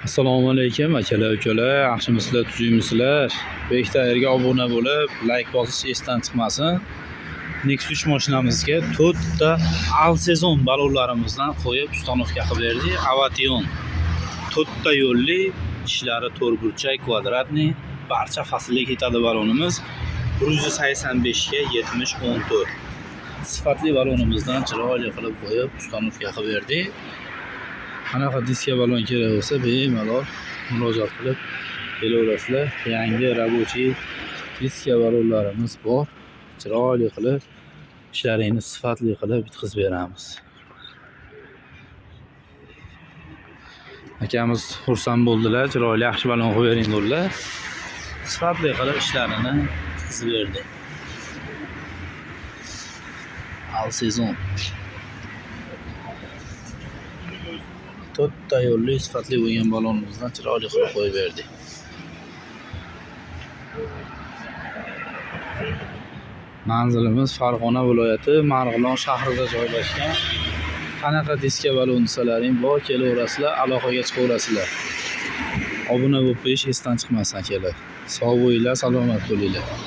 Assalomu alaykum akalar ukalar, yaxshimisizlar, tuzukmisizlar? Bektaerga obuna bo'lib, like bosish esdan chiqmasin. Nexus mashinamizga 4 ta al sezon ballonlarimizdan qo'yib ustanovka qilib berdik. Avation 4 ta yo'lli, ishlari to'rtburchak, kvadratniy, barcha faslga ketadi ballonimiz. 185 ga 70 14. Sifatli ballonimizdan chiroyli qilib qo'yib ustanovka qilib berdik. Qanaqa diska balon kerak bo'lsa bemalol murojaat qilib kelaverasizlar. Yangi rabochiy diska balonlarimiz bor. Chiroyli qilib ishlaringizni sifatli qilib bitkazib beramiz. Akamiz xursand bo'ldilar, chiroyli yaxshi balon qo'yib bering dedilar. Sifatli qilib ishlarini bitkazib berdi. Al sezon 4 ta yo'lli sifatli bo'lgan balonimizdan chiroyli qilib qo'yib berdik. Manzilimiz Farg'ona viloyati Marg'ilon shahrida joylashgan. Qanaqa diska balon desalaring bor, kelaverasizlar, aloqaga chiqaverasizlar. Obuna bo'lib qo'yish esdan chiqmasin akalar. Sog' bo'linglar, salomat bo'linglar.